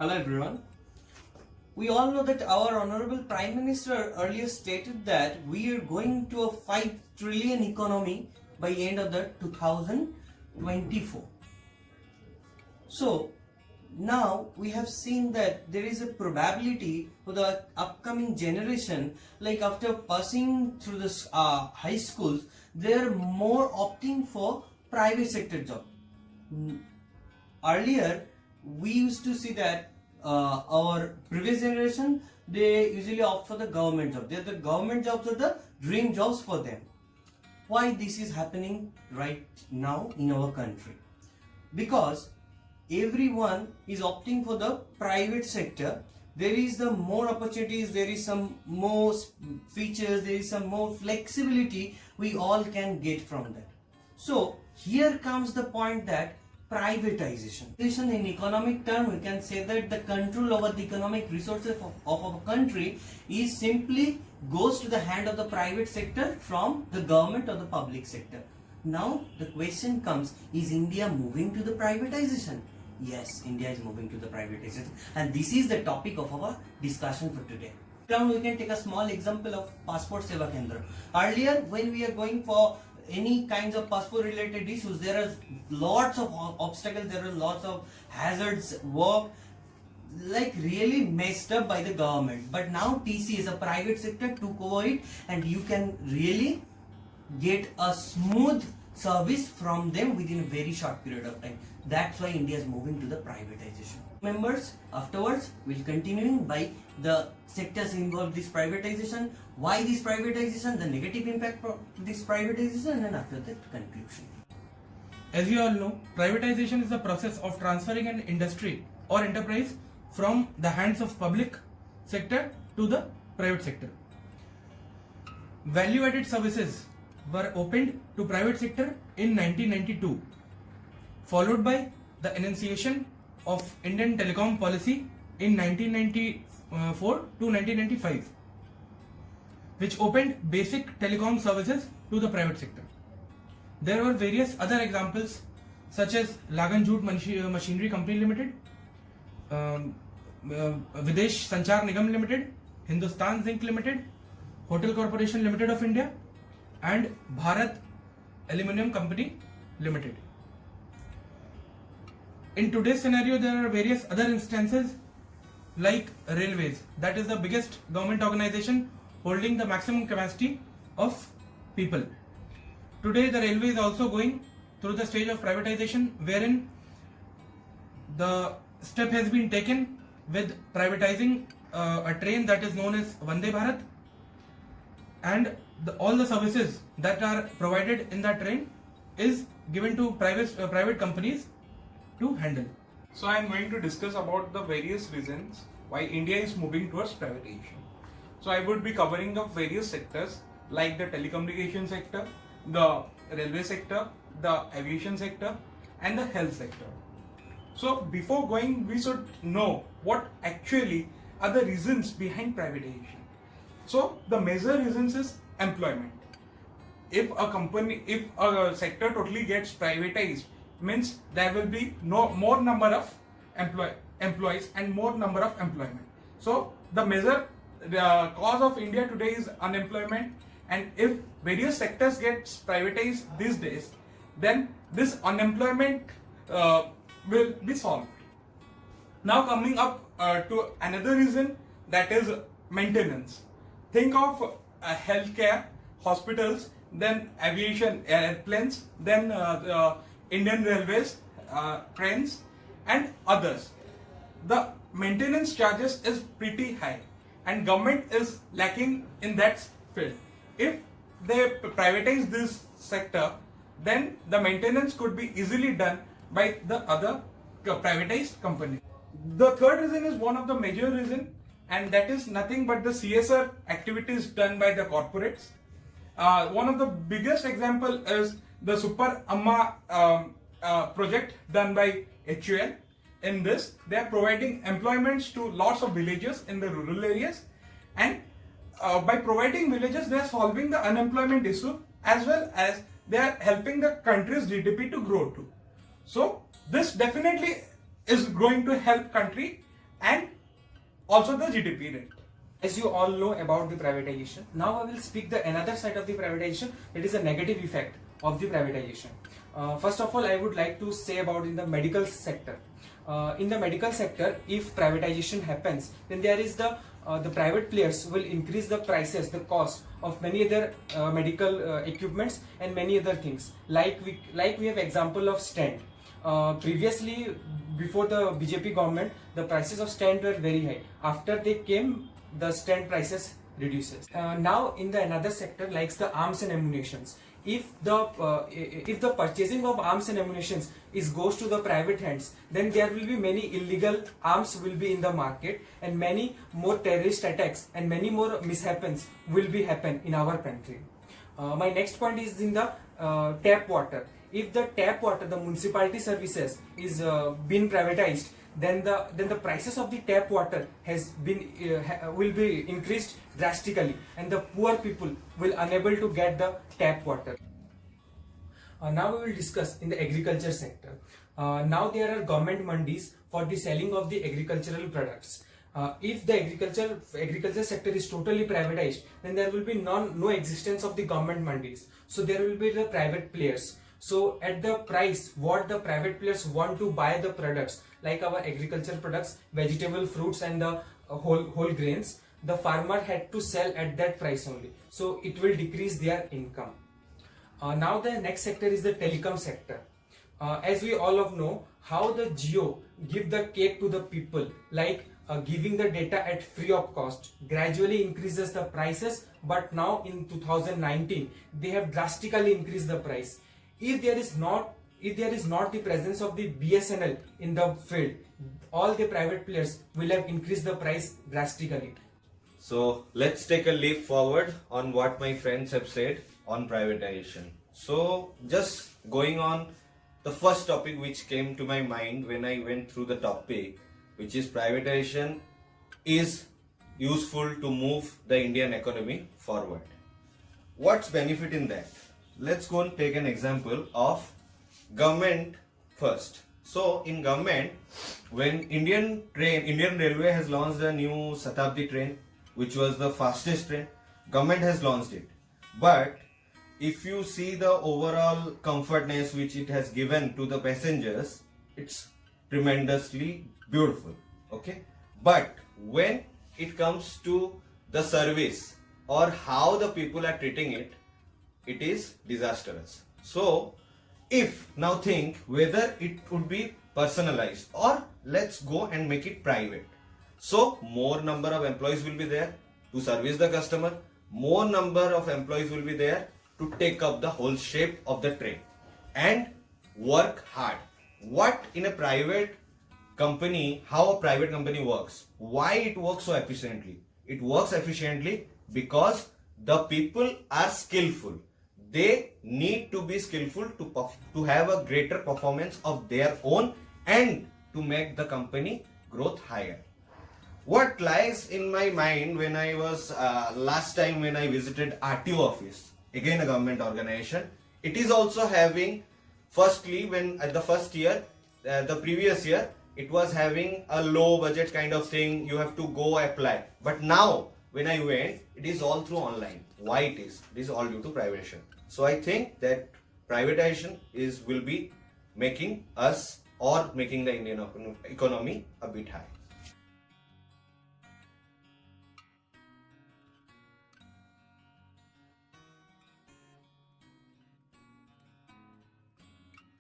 Hello everyone. We all know that our Honorable Prime Minister earlier stated that we are going to a 5 trillion economy by end of the 2024. So now we have seen that there is a probability for the upcoming generation, like after passing through the high schools, they are more opting for private sector job. Earlier we used to see that our previous generation, they usually opt for the government job. The government jobs are the dream jobs for them. Why this is happening right now in our country? Because everyone is opting for the private sector. There is the more opportunities, there is some more features, there is some more flexibility we all can get from that. So here comes the point that privatization. In economic term, we can say that the control over the economic resources of our country is simply goes to the hand of the private sector from the government or the public sector. Now the question comes, is India moving to the privatization? Yes, India is moving to the privatization, and this is the topic of our discussion for today. Now we can take a small example of Passport Seva Kendra. Earlier, when we are going for any kinds of passport related issues, there are lots of obstacles, there are lots of hazards, work like really messed up by the government. But now TC is a private sector took over it, and you can really get a smooth service from them within a very short period of time. That's why India is moving to the privatization. Members, afterwards we'll continuing by the sectors involved this privatization, why this privatization, the negative impact of this privatization, and after that conclusion. As you all know, privatization is the process of transferring an industry or enterprise from the hands of public sector to the private sector. Value-added services were opened to private sector in 1992, followed by the enunciation of Indian Telecom Policy in 1994 to 1995, which opened basic telecom services to the private sector. There were various other examples such as Lagan Jute Machinery Company Limited, Videsh Sanchar Nigam Limited, Hindustan Zinc Limited, Hotel Corporation Limited of India, and Bharat Aluminium Company Limited. In today's scenario, there are various other instances like railways, that is the biggest government organization holding the maximum capacity of people. Today the railway is also going through the stage of privatization, wherein the step has been taken with privatizing a train that is known as Vande Bharat, and all the services that are provided in that train is given to private companies to handle. So I am going to discuss about the various reasons why India is moving towards privatization. So I would be covering the various sectors like the telecommunication sector, the railway sector, the aviation sector, and the health sector. So before going, we should know what actually are the reasons behind privatization. So the major reasons is employment. If a sector totally gets privatized, means there will be more number of employees and more number of employment. So the major cause of India today is unemployment, and if various sectors get privatized these days, then this unemployment will be solved. Now coming up to another reason, that is maintenance. Think of healthcare, hospitals, then aviation, airplanes, then Indian Railways, trains, and others. The maintenance charges is pretty high, and government is lacking in that field. If they privatize this sector, then the maintenance could be easily done by the other privatized company. The third reason is one of the major reason, and that is nothing but the CSR activities done by the corporates. One of the biggest example is the Super Amma project done by HUL. In this, they are providing employments to lots of villages in the rural areas, and by providing villages, they are solving the unemployment issue, as well as they are helping the country's GDP to grow too. So this definitely is going to help country and also the GDP rate. As you all know about the privatization, now I will speak the another side of the privatization, that is a negative effect of the privatization. First of all, I would like to say about in the medical sector. In the medical sector, if privatization happens, then there is the private players will increase the prices, the cost of many other medical equipments and many other things. Like we have example of stent. Previously, before the BJP government, the prices of stent were very high. After they came, the stent prices reduces. Now in the another sector, like the arms and ammunitions, if the purchasing of arms and ammunitions goes to the private hands, then there will be many illegal arms will be in the market, and many more terrorist attacks and many more mishaps will be happen in our country. My next point is in the tap water. If the tap water, the municipality services is been privatized, then the prices of the tap water has been will be increased drastically, and the poor people will unable to get the tap water. Now we will discuss in the agriculture sector. Now there are government mandis for the selling of the agricultural products. If the agriculture sector is totally privatized, then there will be no existence of the government mandis. So there will be the private players. So at the price what the private players want to buy the products, like our agriculture products, vegetable, fruits and the whole grains, the farmer had to sell at that price only. So it will decrease their income. Now the next sector is the telecom sector. As we all of know how the Jio give the cake to the people, like giving the data at free of cost, gradually increases the prices, but now in 2019 they have drastically increased the price. If there is not the presence of the BSNL in the field, all the private players will have increased the price drastically. So let's take a leap forward on what my friends have said on privatization. So just going on the first topic which came to my mind when I went through the topic, which is privatization is useful to move the Indian economy forward. What's benefit in that? Let's go and take an example of government first. So in government, when Indian Railway has launched a new Shatabdi train, which was the fastest train, government has launched it. But if you see the overall comfortness which it has given to the passengers, it's tremendously beautiful. Okay, but when it comes to the service or how the people are treating it, it is disastrous. So if now think whether it would be personalized or let's go and make it private. So more number of employees will be there to service the customer, more number of employees will be there to take up the whole shape of the train and work hard. What in a private company, how a private company works, why it works so efficiently? It works efficiently because the people are skillful. They need to be skillful to have a greater performance of their own and to make the company growth higher. What lies in my mind when I was last time when I visited RTO office, again a government organization, it is also having, firstly when at the first year, the previous year, it was having a low budget kind of thing, you have to go apply. But now when I went, it is all through online. Why it is? It is all due to privatization. So I think that privatization will be making us or making the Indian economy a bit high.